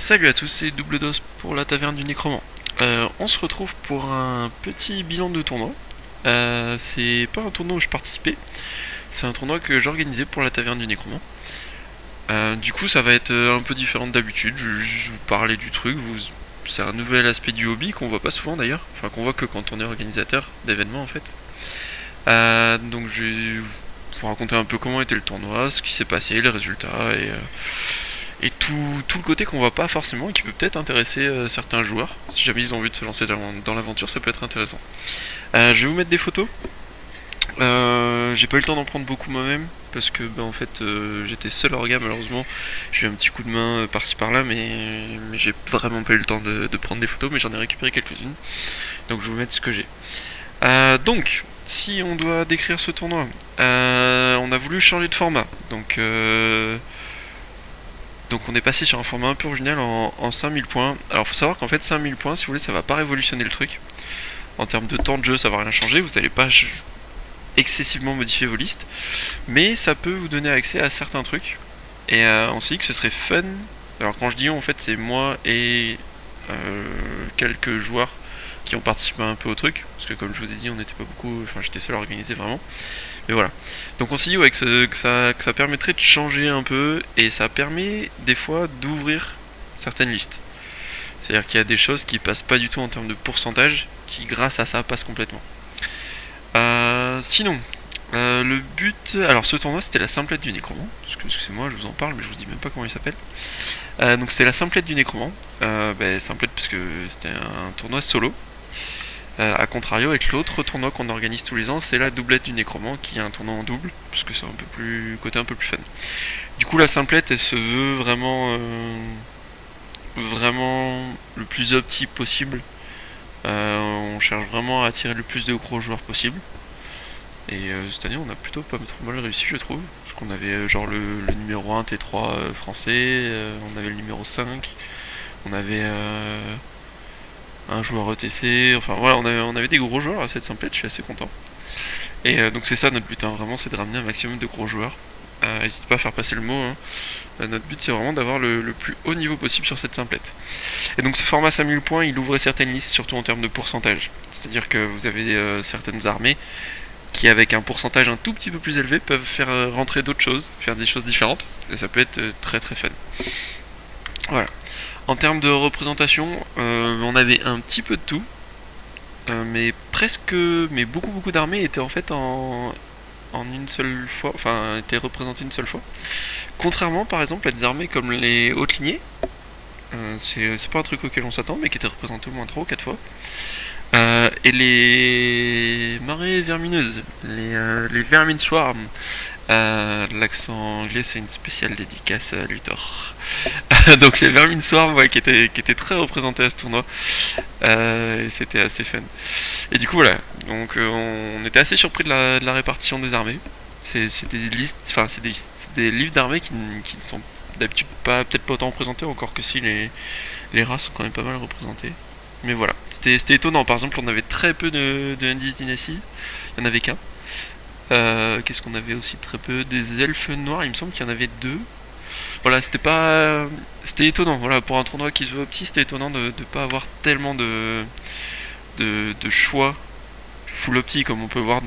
Salut à tous, c'est Double Dose pour la taverne du Nécromant. On se retrouve pour un petit bilan de tournoi. C'est pas un tournoi où je participais, c'est un tournoi que j'organisais pour la taverne du Nécromant. Du coup, ça va être un peu différent d'habitude. Je vais vous parler du truc. C'est un nouvel aspect du hobby qu'on voit pas souvent d'ailleurs, enfin qu'on voit que quand on est organisateur d'événements en fait. Donc je vais vous raconter un peu comment était le tournoi, ce qui s'est passé, les résultats et tout le côté qu'on voit pas forcément et qui peut peut-être intéresser certains joueurs. Si jamais ils ont envie de se lancer dans l'aventure, ça peut être intéressant. Je vais vous mettre des photos. J'ai pas eu le temps d'en prendre beaucoup moi-même parce que en fait j'étais seul orga malheureusement. J'ai eu un petit coup de main par-ci par-là, mais j'ai vraiment pas eu le temps de prendre des photos, mais j'en ai récupéré quelques-unes. Donc je vais vous mettre ce que j'ai. Donc, si on doit décrire ce tournoi, on a voulu changer de format. Donc on est passé sur un format un peu original en 5000 points. Alors faut savoir qu'en fait 5000 points, si vous voulez, ça va pas révolutionner le truc. En termes de temps de jeu, ça va rien changer, vous n'allez pas excessivement modifier vos listes. Mais ça peut vous donner accès à certains trucs. Et on s'est dit que ce serait fun. Alors quand je dis on, en fait, c'est moi et quelques joueurs qui ont participé un peu au truc. Parce que comme je vous ai dit, on n'était pas beaucoup, enfin j'étais seul à organiser vraiment. Mais voilà. Donc on s'est dit que ça permettrait de changer un peu et ça permet des fois d'ouvrir certaines listes. C'est-à-dire qu'il y a des choses qui passent pas du tout en termes de pourcentage qui grâce à ça passent complètement. Sinon, le but... Alors ce tournoi c'était la simplette du Nécromant. Excusez-moi, je vous en parle mais je vous dis même pas comment il s'appelle. Donc c'est la simplette du Nécromant. Simplette parce que c'était un tournoi solo. A contrario, avec l'autre tournoi qu'on organise tous les ans, c'est la doublette du Nécromant, qui est un tournoi en double, parce que c'est un peu plus côté un peu plus fun. Du coup, la simplette, elle se veut vraiment le plus opti possible. On cherche vraiment à attirer le plus de gros joueurs possible. Et cette année, on a plutôt pas trop mal réussi, je trouve. Parce qu'on avait genre le numéro 1 T3 français, on avait le numéro 5, on avait un joueur ETC, enfin voilà, on avait des gros joueurs à cette simplette, je suis assez content. Et donc c'est ça notre but, hein, vraiment, c'est de ramener un maximum de gros joueurs. N'hésitez pas à faire passer le mot, hein. Notre but c'est vraiment d'avoir le plus haut niveau possible sur cette simplette. Et donc ce format 5000 points, il ouvrait certaines listes, surtout en termes de pourcentage. C'est-à-dire que vous avez certaines armées qui, avec un pourcentage un tout petit peu plus élevé, peuvent faire rentrer d'autres choses, faire des choses différentes, et ça peut être très très fun. Voilà. En termes de représentation, on avait un petit peu de tout, mais beaucoup d'armées étaient en fait en une seule fois, enfin étaient représentées une seule fois. Contrairement par exemple à des armées comme les hautes lignées, c'est pas un truc auquel on s'attend, mais qui étaient représentées au moins 3 ou 4 fois. Et les marées vermineuses, les vermin swarm. L'accent anglais, c'est une spéciale dédicace à Luthor. Donc les vermin swarm, ouais, qui étaient très représentés à ce tournoi. Et c'était assez fun. Et du coup voilà, donc on était assez surpris de la répartition des armées. C'est des listes, enfin c'est des livres d'armées qui ne sont d'habitude peut-être pas autant représentés, encore que si les races sont quand même pas mal représentées. Mais voilà, c'était étonnant. Par exemple, on avait très peu de N10 Dynasty. Il y en avait qu'un. Qu'est-ce qu'on avait aussi très peu? Des elfes noirs, il me semble qu'il y en avait deux. Voilà, c'était étonnant. Voilà, pour un tournoi qui se veut petit, c'était étonnant de ne pas avoir tellement de choix full opti comme on peut voir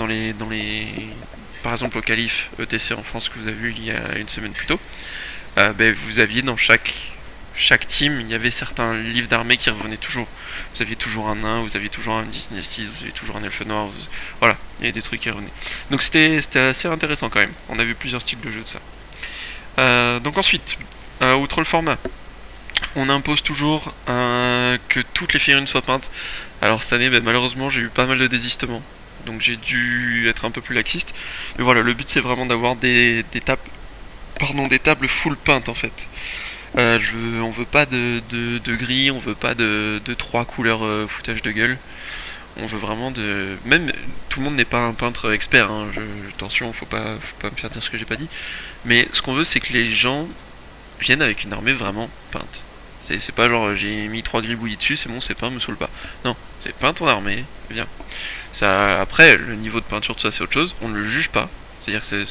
par exemple au Calife ETC en France que vous avez vu il y a une semaine plus tôt. Vous aviez dans chaque team, il y avait certains livres d'armée qui revenaient toujours. Vous aviez toujours un nain, vous aviez toujours un Disney 6, vous aviez toujours un elfe noir, voilà, il y avait des trucs qui revenaient. Donc c'était assez intéressant quand même. On a vu plusieurs styles de jeu de ça. Donc ensuite, outre le format, on impose toujours que toutes les figurines soient peintes. Alors cette année, malheureusement, j'ai eu pas mal de désistements. Donc j'ai dû être un peu plus laxiste. Mais voilà, le but c'est vraiment d'avoir des tables full peintes en fait. On veut pas de gris, on veut pas de 3 couleurs foutage de gueule. On veut vraiment de... Même, tout le monde n'est pas un peintre expert, hein. Attention, faut pas me faire dire ce que j'ai pas dit. Mais ce qu'on veut, c'est que les gens viennent avec une armée vraiment peinte. C'est pas genre j'ai mis 3 gribouillis dessus, c'est bon, c'est peint, me saoule pas. Non, vous avez peint ton armée, bien. Ça, après, le niveau de peinture, tout ça, c'est autre chose. On ne le juge pas. C'est-à-dire que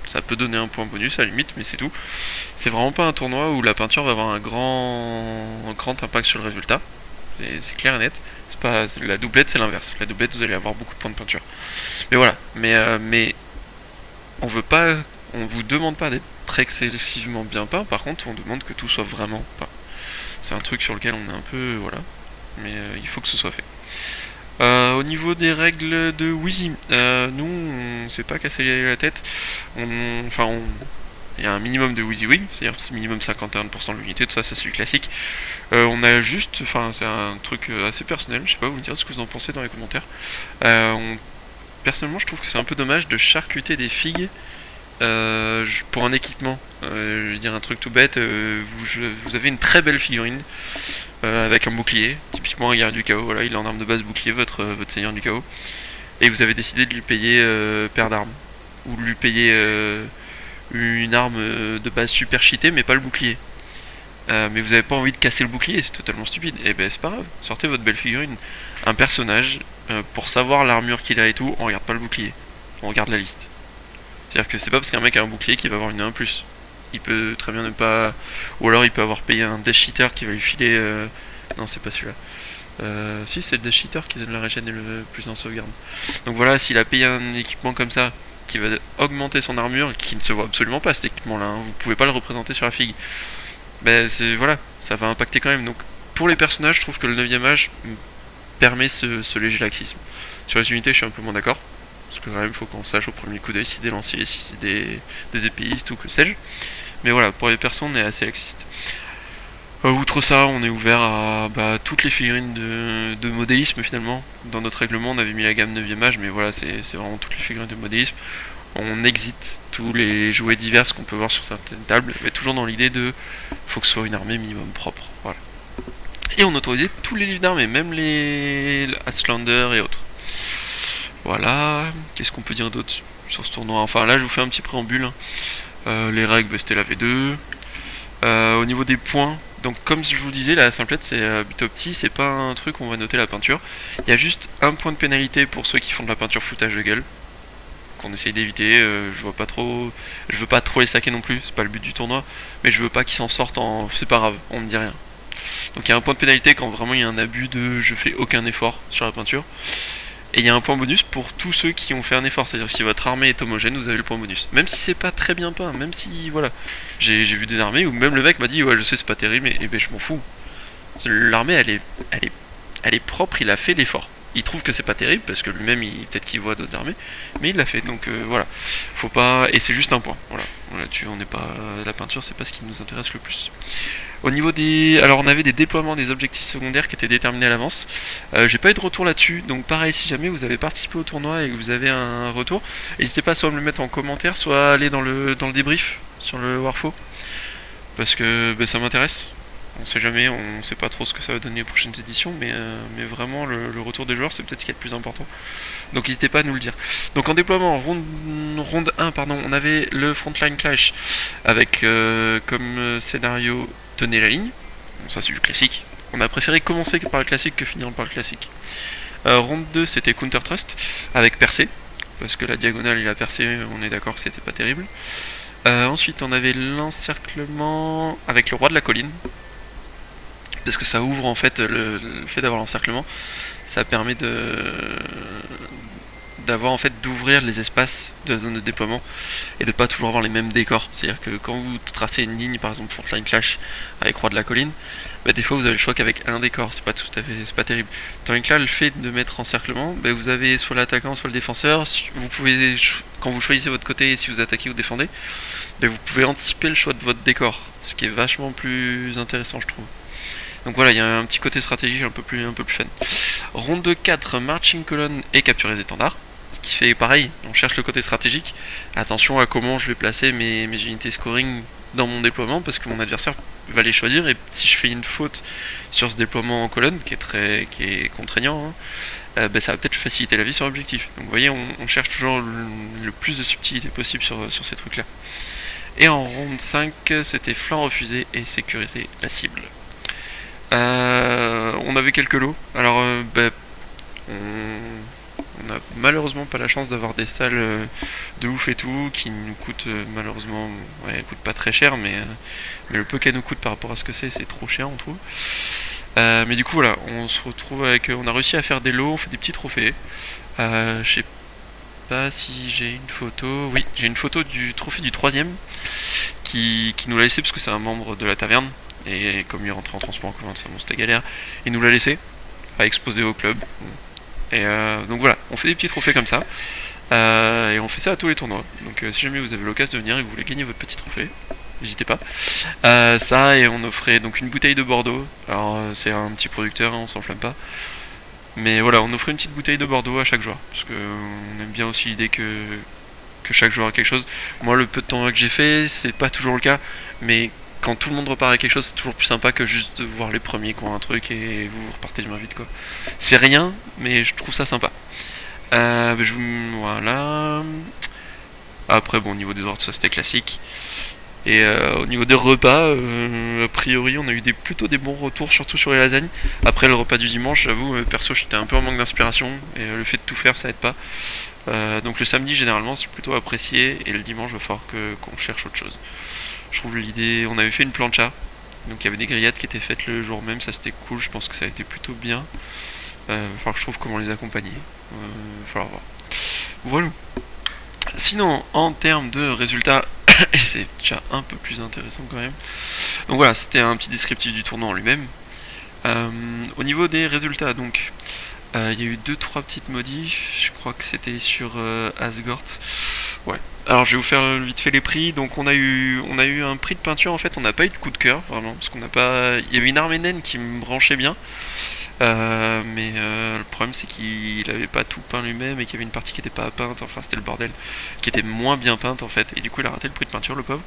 ça peut donner un point bonus à la limite, mais c'est tout. C'est vraiment pas un tournoi où la peinture va avoir un grand impact sur le résultat. C'est clair et net. C'est pas la doublette, c'est l'inverse. La doublette, vous allez avoir beaucoup de points de peinture. Mais voilà. Mais on veut pas, on vous demande pas d'être très excessivement bien peint. Par contre, on demande que tout soit vraiment peint. C'est un truc sur lequel on est un peu, voilà. Mais il faut que ce soit fait. Au niveau des règles de Wheezy, nous on s'est pas cassé la tête. Il y a un minimum de Wheezy Wing, c'est-à-dire minimum 51% de l'unité, tout ça, c'est celui classique. On a juste, c'est un truc assez personnel, je sais pas, vous me direz ce que vous en pensez dans les commentaires. Personnellement, je trouve que c'est un peu dommage de charcuter des figues pour un équipement. Je veux dire un truc tout bête, vous avez une très belle figurine avec un bouclier, typiquement un guerrier du chaos, voilà, il est en arme de base bouclier, votre seigneur du chaos, et vous avez décidé de lui payer paire d'armes, ou de lui payer une arme de base super cheatée mais pas le bouclier. Mais vous avez pas envie de casser le bouclier, c'est totalement stupide. Et ben c'est pas grave, sortez votre belle figurine. Un personnage, pour savoir l'armure qu'il a et tout, on regarde pas le bouclier, on regarde la liste. C'est-à-dire que c'est pas parce qu'un mec a un bouclier qu'il va avoir une 1+. Il peut très bien ne pas... Ou alors il peut avoir payé un Death Cheater qui va lui filer... Non, c'est pas celui-là. Si, c'est le Death Cheater qui donne la régène et le plus en sauvegarde. Donc voilà, s'il a payé un équipement comme ça, qui va augmenter son armure, qui ne se voit absolument pas cet équipement-là, hein, vous pouvez pas le représenter sur la figue. Ben voilà, ça va impacter quand même. Donc pour les personnages, je trouve que le 9ème âge permet ce léger laxisme. Sur les unités, je suis un peu moins d'accord. Parce que quand même, il faut qu'on sache au premier coup d'œil si c'est des lanciers, si c'est des épéistes ou que sais-je. Mais voilà, pour les persos, on est assez laxiste. Outre ça, on est ouvert à toutes les figurines de modélisme finalement. Dans notre règlement, on avait mis la gamme 9ème âge, mais voilà, c'est vraiment toutes les figurines de modélisme. On exit tous les jouets divers qu'on peut voir sur certaines tables, mais toujours dans l'idée de faut que ce soit une armée minimum propre. Voilà. Et on autorisait tous les livres d'armée, même les Aslander et autres. Voilà, qu'est-ce qu'on peut dire d'autre sur ce tournoi? Enfin là je vous fais un petit préambule. Les règles, c'était la V2. Au niveau des points, donc comme je vous disais, la simplette c'est Butopti, c'est pas un truc où on va noter la peinture. Il y a juste un point de pénalité pour ceux qui font de la peinture foutage de gueule, qu'on essaye d'éviter. Je veux pas trop les saquer non plus, c'est pas le but du tournoi, mais je veux pas qu'ils s'en sortent en... c'est pas grave, on me dit rien. Donc il y a un point de pénalité quand vraiment il y a un abus de je fais aucun effort sur la peinture. Et il y a un point bonus pour tous ceux qui ont fait un effort, c'est-à-dire que si votre armée est homogène, vous avez le point bonus. Même si c'est pas très bien peint, même si, voilà. J'ai vu des armées où même le mec m'a dit, ouais, je sais, c'est pas terrible, mais ben, je m'en fous. L'armée, elle est propre, il a fait l'effort. Il trouve que c'est pas terrible, parce que lui-même, peut-être qu'il voit d'autres armées, mais il l'a fait, donc voilà. Faut pas... Et c'est juste un point, voilà. Là-dessus, on n'est pas... La peinture, c'est pas ce qui nous intéresse le plus. Au niveau des... Alors on avait des déploiements des objectifs secondaires qui étaient déterminés à l'avance. J'ai pas eu de retour là-dessus, donc pareil, si jamais vous avez participé au tournoi et que vous avez un retour, n'hésitez pas soit à me le mettre en commentaire, soit à aller dans le débrief sur le Warfo. Parce que ça m'intéresse. On sait jamais, on sait pas trop ce que ça va donner aux prochaines éditions, mais vraiment le retour des joueurs c'est peut-être ce qui est le plus important. Donc n'hésitez pas à nous le dire. Donc en déploiement, ronde 1, on avait le Frontline Clash avec comme scénario tenez la ligne. Bon, ça c'est du classique. On a préféré commencer par le classique que finir par le classique. Ronde 2 c'était Counter Trust avec percée, parce que la diagonale et la percée on est d'accord que c'était pas terrible. Ensuite on avait l'encerclement avec le roi de la colline, parce que ça ouvre en fait le fait d'avoir l'encerclement, ça permet d'avoir en fait d'ouvrir les espaces de la zone de déploiement et de pas toujours avoir les mêmes décors. C'est-à-dire que quand vous tracez une ligne, par exemple Frontline Clash avec Roi de la Colline, des fois vous avez le choix qu'avec un décor, c'est pas terrible. Tandis que là, le fait de mettre encerclement, vous avez soit l'attaquant, soit le défenseur. Vous pouvez, quand vous choisissez votre côté, si vous attaquez ou défendez, vous pouvez anticiper le choix de votre décor, ce qui est vachement plus intéressant, je trouve. Donc voilà, il y a un petit côté stratégique un peu plus fun. Ronde 4, Marching Colonne et capturer les étendards. Ce qui fait pareil, on cherche le côté stratégique. Attention à comment je vais placer mes unités scoring dans mon déploiement, parce que mon adversaire va les choisir, et si je fais une faute sur ce déploiement en colonne, qui est contraignant, ça va peut-être faciliter la vie sur l'objectif. Donc vous voyez, on cherche toujours le plus de subtilité possible sur ces trucs-là. Et en ronde 5, c'était flanc refusé et sécuriser la cible. On avait quelques lots. Alors, on a malheureusement pas la chance d'avoir des salles de ouf et tout, qui nous coûtent malheureusement, ouais, elles coûtent pas très cher, mais le peu qu'elles nous coûtent par rapport à ce que c'est trop cher, on trouve. Mais du coup, voilà, on se retrouve avec, on a réussi à faire des lots, on fait des petits trophées. Je sais pas si j'ai une photo. Oui, j'ai une photo du trophée du troisième qui nous l'a laissé parce que c'est un membre de la taverne. Et comme il rentrait en transport en commun, ça, bon, c'était galère. Il nous l'a laissé à exposer au club. Et donc voilà, on fait des petits trophées comme ça. Et on fait ça à tous les tournois. Donc si jamais vous avez l'occasion de venir et que vous voulez gagner votre petit trophée, n'hésitez pas. Ça, et on offrait donc une bouteille de Bordeaux. Alors c'est un petit producteur, hein, on s'enflamme pas. Mais voilà, on offrait une petite bouteille de Bordeaux à chaque joueur. Parce que on aime bien aussi l'idée que chaque joueur a quelque chose. Moi, le peu de temps que j'ai fait, c'est pas toujours le cas. Mais quand tout le monde repart avec quelque chose, c'est toujours plus sympa que juste de voir les premiers qui ont un truc et vous repartez bien vite, quoi. C'est rien, mais je trouve ça sympa. Voilà. Après, bon, au niveau des ordres, ça c'était classique. Et au niveau des repas, a priori, on a eu plutôt des bons retours, surtout sur les lasagnes. Après le repas du dimanche, j'avoue, perso, j'étais un peu en manque d'inspiration. Et le fait de tout faire, ça aide pas. Donc le samedi, généralement, c'est plutôt apprécié. Et le dimanche, il va falloir qu'on cherche autre chose. Je trouve l'idée. On avait fait une plancha. Donc il y avait des grillades qui étaient faites le jour même, ça c'était cool. Je pense que ça a été plutôt bien. Il va falloir que je trouve comment les accompagner. Il va falloir voir. Voilà. Sinon, en termes de résultats, et c'est déjà un peu plus intéressant quand même. Donc voilà, c'était un petit descriptif du tournoi en lui-même. Au niveau des résultats, donc, il y a eu 2-3 petites modifs. Je crois que c'était sur Asgore. Ouais. Alors je vais vous faire vite fait les prix. Donc on a eu un prix de peinture. En fait, on n'a pas eu de coup de cœur vraiment parce qu'on n'a pas. Il y avait une arménienne qui me branchait bien. Mais le problème c'est qu'il avait pas tout peint lui-même et qu'il y avait une partie qui était pas peinte, enfin c'était le bordel, qui était moins bien peinte en fait, et du coup il a raté le prix de peinture le pauvre.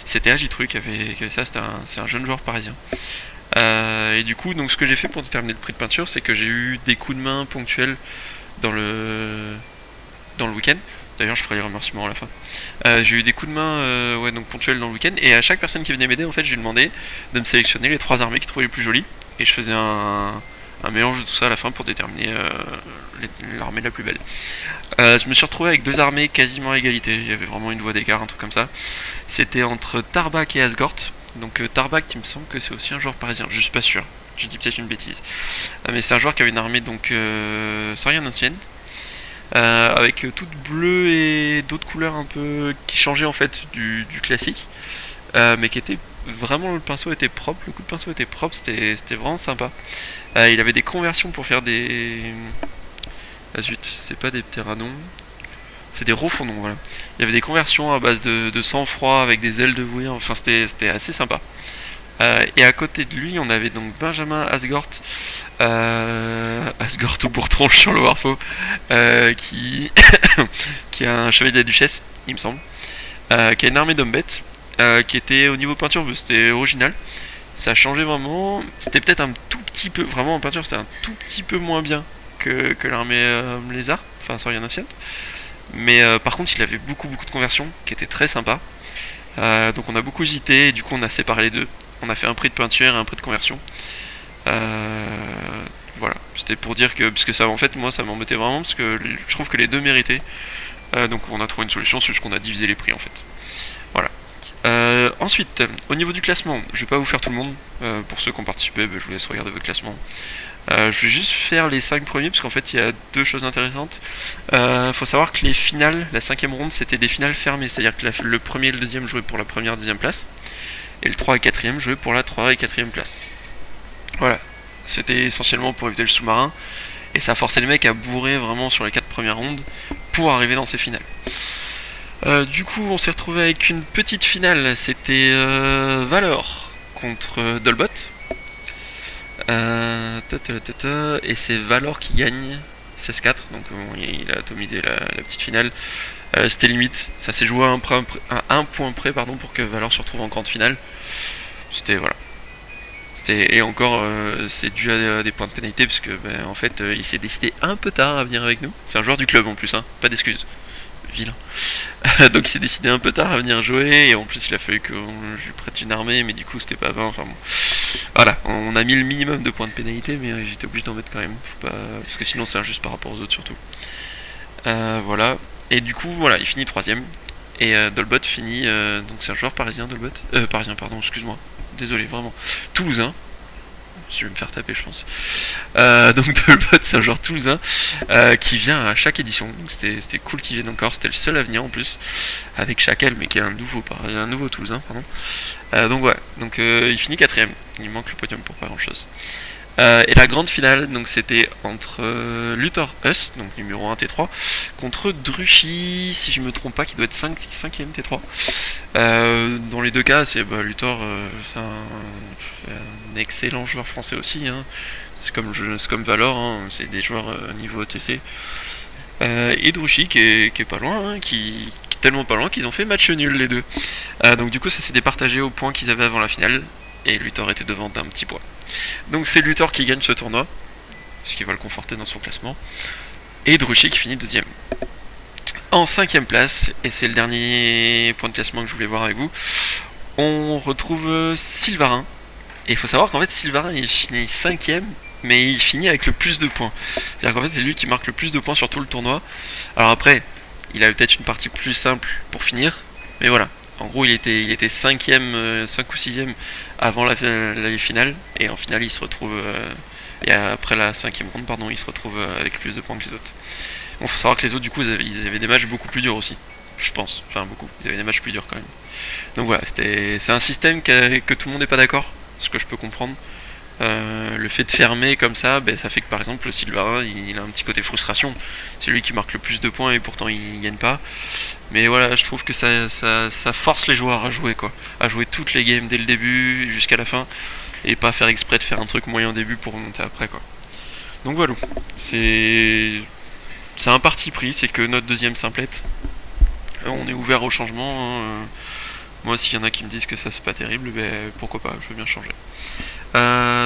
C'était Agitru qui avait ça, c'est un jeune joueur parisien. Et du coup donc ce que j'ai fait pour déterminer le prix de peinture c'est que j'ai eu des coups de main ponctuels dans le week-end. D'ailleurs je ferai les remerciements à la fin. J'ai eu des coups de main ouais, donc ponctuels dans le week-end, et à chaque personne qui venait m'aider en fait je lui demandais de me sélectionner les 3 armées qu'il trouvait les plus jolies, et je faisais un mélange de tout ça à la fin pour déterminer l'armée la plus belle. Je me suis retrouvé avec 2 armées quasiment à égalité, il y avait vraiment une voie d'écart, un truc comme ça. C'était entre Tarbak et Asgore. Donc Tarbak, il me semble que c'est aussi un joueur parisien, je suis pas sûr, je dis peut-être une bêtise. Mais c'est un joueur qui avait une armée donc Saurienne ancienne, avec toute bleue et d'autres couleurs un peu qui changeaient en fait du classique, mais qui était vraiment, le pinceau était propre, le coup de pinceau était propre, c'était vraiment sympa. Il avait des conversions pour faire des. Ah zut, c'est pas des pteranons, c'est des rofondons, voilà. Il y avait des conversions à base de sang-froid avec des ailes de vouir, enfin c'était assez sympa. Et à côté de lui, on avait donc Benjamin Asgore, Asgore au bourtronche sur le Warfo, qui, qui a un chevalier de la duchesse, il me semble, qui a une armée d'hommes bêtes, qui était au niveau peinture, c'était original. Ça a changé vraiment. C'était peut-être un tout petit peu, vraiment en peinture, c'était un tout petit peu moins bien que l'armée lézard, enfin Saurienne ancienne. Mais par contre, il avait beaucoup de conversions qui étaient très sympas. Donc on a beaucoup hésité, et du coup on a séparé les deux. On a fait un prix de peinture et un prix de conversion. Voilà, c'était pour dire que, parce que ça, en fait, moi ça m'embêtait vraiment, parce que je trouve que les deux méritaient. Donc on a trouvé une solution, c'est juste qu'on a divisé les prix en fait. Voilà. Ensuite, au niveau du classement, je vais pas vous faire tout le monde. Pour ceux qui ont participé, je vous laisse regarder votre classement. Je vais juste faire les 5 premiers, parce qu'en fait il y a 2 choses intéressantes. Faut savoir que les finales, la 5ème ronde, c'était des finales fermées, c'est-à-dire que le premier et le deuxième jouaient pour la première et deuxième place, et le 3 et 4ème jouaient pour la 3 et 4ème place. Voilà, c'était essentiellement pour éviter le sous-marin, et ça a forcé les mecs à bourrer vraiment sur les 4 premières rondes pour arriver dans ces finales. Du coup, on s'est retrouvé avec une petite finale, c'était Valor contre Dolbot. Et c'est Valor qui gagne 16-4, donc il a atomisé la petite finale. C'était limite, ça s'est joué à un point près pour que Valor se retrouve en grande finale. C'était voilà. Et encore, c'est dû à des points de pénalité, parce que en fait, il s'est décidé un peu tard à venir avec nous. C'est un joueur du club en plus, hein, pas d'excuses. Vilain. Donc il s'est décidé un peu tard à venir jouer, et en plus il a fallu que je lui prête une armée, mais du coup c'était pas bien, enfin bon. Voilà, on a mis le minimum de points de pénalité, mais j'étais obligé d'en mettre quand même. Faut pas... Parce que sinon c'est injuste par rapport aux autres surtout. Voilà. Et du coup, voilà, il finit troisième. Et Dolbot finit, donc c'est un joueur parisien, Dolbot. Parisien, pardon, excuse-moi. Désolé, vraiment. Toulousain. Je vais me faire taper, je pense. Donc Dolbot, c'est un joueur toulousain qui vient à chaque édition. Donc c'était cool qu'il vienne encore. C'était le seul à venir en plus. Avec Chacal, mais qui est un nouveau toulousain, pardon. Donc ouais, donc il finit quatrième. Il manque le podium pour pas grand chose. Et la grande finale, donc c'était entre Luthor Us, donc numéro 1 T3, contre Druchy, si je me trompe pas, qui doit être 5ème T3. Dans les deux cas, c'est Luthor, c'est un excellent joueur français aussi. Hein. C'est comme Valor, hein, c'est des joueurs niveau ETC. Et Druchy qui est pas loin, hein, qui est tellement pas loin qu'ils ont fait match nul les deux. Donc du coup, ça s'est départagé aux points qu'ils avaient avant la finale, et Luthor était devant d'un petit point. Donc c'est Luthor qui gagne ce tournoi, ce qui va le conforter dans son classement. Et Druchy qui finit deuxième. En cinquième place, et c'est le dernier point de classement que je voulais voir avec vous, on retrouve Sylvarin. Et il faut savoir qu'en fait Sylvarin il finit cinquième, mais il finit avec le plus de points. C'est-à-dire qu'en fait c'est lui qui marque le plus de points sur tout le tournoi. Alors après, il avait peut-être une partie plus simple pour finir, mais voilà. En gros, il était 5ème, 5 ou 6ème avant la finale, et en finale, il se retrouve. Et après la 5ème ronde, pardon, il se retrouve avec plus de points que les autres. Bon, faut savoir que les autres, du coup, ils avaient des matchs beaucoup plus durs aussi. Je pense, enfin beaucoup. Ils avaient des matchs plus durs quand même. Donc voilà, c'est un système que tout le monde n'est pas d'accord, ce que je peux comprendre. Le fait de fermer comme ça, ça fait que par exemple le Sylvain il a un petit côté frustration. C'est lui qui marque le plus de points et pourtant il gagne pas. Mais voilà, je trouve que ça force les joueurs à jouer quoi, à jouer toutes les games dès le début jusqu'à la fin et pas faire exprès de faire un truc moyen au début pour remonter après quoi. Donc voilà, c'est un parti pris, c'est que notre deuxième simplette. On est ouvert au changement. Hein. Moi, s'il y en a qui me disent que ça c'est pas terrible, pourquoi pas, je veux bien changer.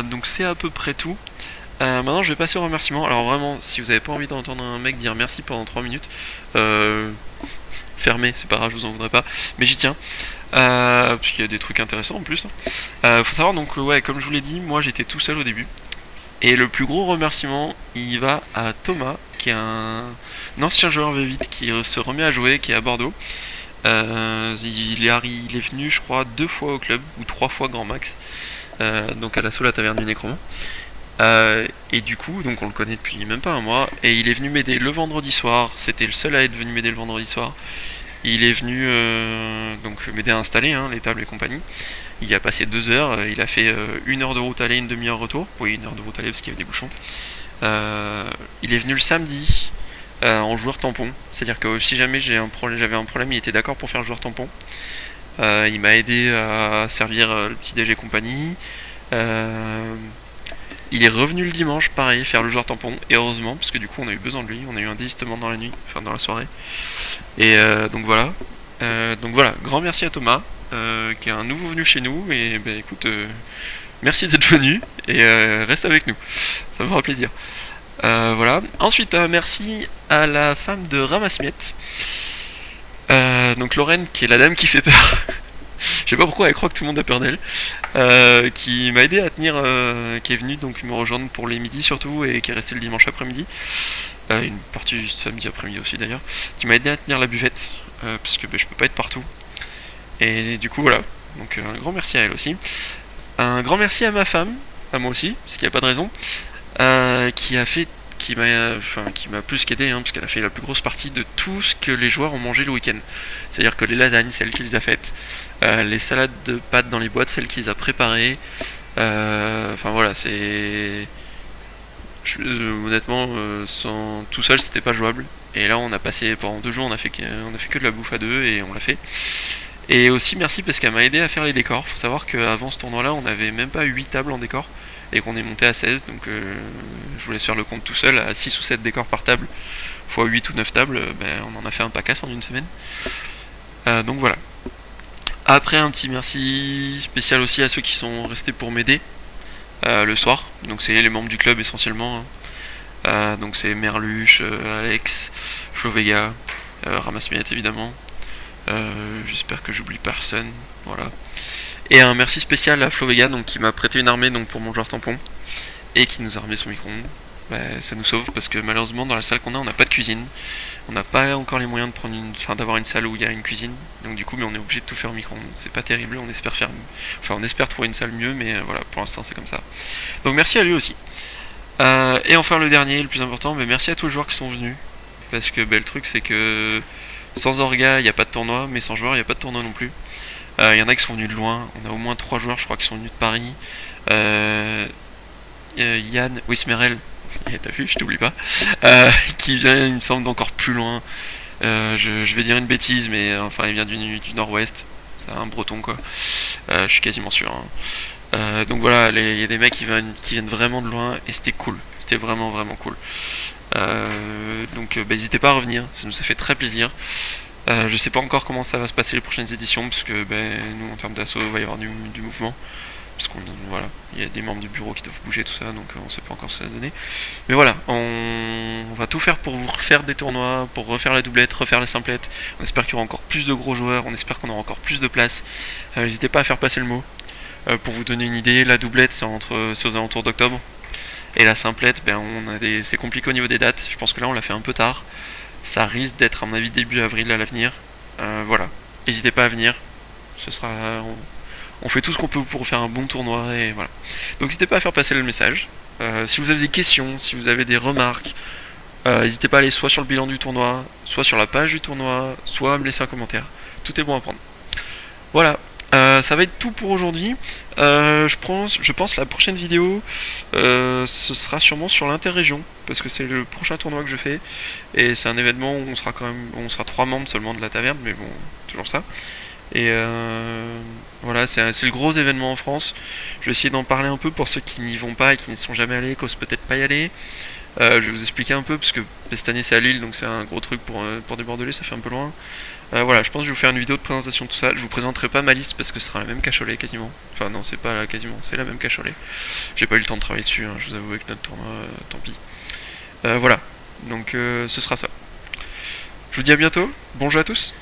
Donc c'est à peu près tout. Maintenant je vais passer aux remerciements. Alors vraiment, si vous avez pas envie d'entendre un mec dire merci pendant 3 minutes, fermez, c'est pas grave, je vous en voudrais pas. Mais j'y tiens. Parce qu'il y a des trucs intéressants en plus. Faut savoir donc ouais, comme je vous l'ai dit, moi j'étais tout seul au début. Et le plus gros remerciement, il va à Thomas, qui est un ancien joueur V8 qui se remet à jouer, qui est à Bordeaux. Il est venu je crois 2 fois au club, ou 3 fois grand max. Donc à l'assaut la taverne du Nécromant. Et du coup, donc on le connaît depuis même pas un mois, et il est venu m'aider le vendredi soir, c'était le seul à être venu m'aider le vendredi soir. Il est venu donc m'aider à installer les tables et compagnie. Il y a passé 2 heures, il a fait 1 heure de route aller, une demi-heure retour. Oui, 1 heure de route aller parce qu'il y avait des bouchons. Il est venu le samedi en joueur tampon, c'est-à-dire que si jamais j'avais un problème, il était d'accord pour faire le joueur tampon. Il m'a aidé à servir le petit déj et compagnie. Il est revenu le dimanche, pareil, faire le joueur tampon, et heureusement, parce que du coup on a eu besoin de lui, on a eu un désistement dans la nuit, enfin dans la soirée. Et donc voilà. Grand merci à Thomas, qui est un nouveau venu chez nous, et écoute, merci d'être venu, et reste avec nous, ça me fera plaisir. Voilà. Ensuite, un merci à la femme de Ramasse-Miettes. Donc Lorraine, qui est la dame qui fait peur. Je sais pas pourquoi elle croit que tout le monde a peur d'elle. Qui m'a aidé à tenir, qui est venue donc me rejoindre pour les midis surtout, et qui est resté le dimanche après-midi. Une partie du samedi après-midi aussi d'ailleurs. Qui m'a aidé à tenir la buvette, parce que je peux pas être partout. Et du coup voilà. Donc un grand merci à elle aussi. Un grand merci à ma femme, à moi aussi, parce qu'il n'y a pas de raison. Qui m'a plus qu'aidé, parce qu'elle a fait la plus grosse partie de tout ce que les joueurs ont mangé le week-end. C'est-à-dire que les lasagnes, c'est elle qui les a faites, les salades de pâtes dans les boîtes, c'est elle qui les a préparées. Voilà, c'est... honnêtement, sans tout seul, c'était pas jouable. Et là, on a passé pendant 2 jours, on a fait que de la bouffe à 2 et on l'a fait. Et aussi merci parce qu'elle m'a aidé à faire les décors. Faut savoir qu'avant ce tournoi-là, on avait même pas 8 tables en décor, et qu'on est monté à 16, donc je vous laisse faire le compte tout seul, à 6 ou 7 décors par table, fois 8 ou 9 tables, on en a fait un pacasse en une semaine. Donc voilà. Après, un petit merci spécial aussi à ceux qui sont restés pour m'aider le soir, donc c'est les membres du club essentiellement. Donc c'est Merluche, Alex, Flo Vega, Ramasse-Miettes évidemment. J'espère que j'oublie personne, voilà. Et un merci spécial à Flovega, donc qui m'a prêté une armée donc pour mon joueur tampon et qui nous a remis son micro-ondes. Bah, ça nous sauve parce que malheureusement dans la salle qu'on a on n'a pas de cuisine, on n'a pas encore les moyens de prendre d'avoir une salle où il y a une cuisine, donc du coup mais on est obligé de tout faire au micro-ondes. C'est pas terrible, on espère trouver une salle mieux, mais voilà, pour l'instant c'est comme ça. Donc merci à lui aussi. Et enfin le dernier, le plus important, mais merci à tous les joueurs qui sont venus, parce que le truc c'est que sans Orga il n'y a pas de tournoi, mais sans joueurs il n'y a pas de tournoi non plus. Il y en a qui sont venus de loin, on a au moins 3 joueurs je crois qui sont venus de Paris. Yann Wismerel, t'as vu, je t'oublie pas, qui vient, il me semble, d'encore plus loin. Je vais dire une bêtise, mais enfin, il vient du nord-ouest. C'est un breton, quoi. Je suis quasiment sûr. Hein. Donc voilà, il y a des mecs qui viennent vraiment de loin, et c'était cool. C'était vraiment, vraiment cool. Donc n'hésitez pas à revenir, ça nous a fait très plaisir. Je sais pas encore comment ça va se passer les prochaines éditions, parce que nous, en termes d'assaut, il va y avoir du mouvement. Parce qu'on voilà, il y a des membres du bureau qui doivent bouger tout ça, donc on sait pas encore ce que ça va donner. Mais voilà, on va tout faire pour vous refaire des tournois, pour refaire la doublette, refaire la simplette. On espère qu'il y aura encore plus de gros joueurs, on espère qu'on aura encore plus de place. N'hésitez pas à faire passer le mot. Pour vous donner une idée, la doublette c'est aux alentours d'octobre. Et la simplette, c'est compliqué au niveau des dates. Je pense que là on l'a fait un peu tard. Ça risque d'être à mon avis début avril à l'avenir. Voilà, n'hésitez pas à venir. Ce sera on fait tout ce qu'on peut pour faire un bon tournoi et voilà. Donc n'hésitez pas à faire passer le message. Si vous avez des questions, si vous avez des remarques, n'hésitez pas à aller soit sur le bilan du tournoi, soit sur la page du tournoi, soit à me laisser un commentaire. Tout est bon à prendre. Voilà, ça va être tout pour aujourd'hui. Je pense la prochaine vidéo, ce sera sûrement sur l'interrégion, parce que c'est le prochain tournoi que je fais, et c'est un événement où on sera 3 membres seulement de la taverne, mais bon, toujours ça. Et voilà, c'est le gros événement en France. Je vais essayer d'en parler un peu pour ceux qui n'y vont pas et qui n'y sont jamais allés, qui osent peut-être pas y aller. Je vais vous expliquer un peu, parce que cette année c'est à Lille, donc c'est un gros truc pour des Bordelais, ça fait un peu loin. Voilà, je pense que je vais vous faire une vidéo de présentation de tout ça. Je vous présenterai pas ma liste parce que ce sera la même qu'à Cholet quasiment. Enfin non, c'est pas la quasiment, c'est la même qu'à Cholet. J'ai pas eu le temps de travailler dessus, hein, je vous avoue, avec notre tournoi, tant pis. Voilà, donc ce sera ça. Je vous dis à bientôt, bon jeu à tous.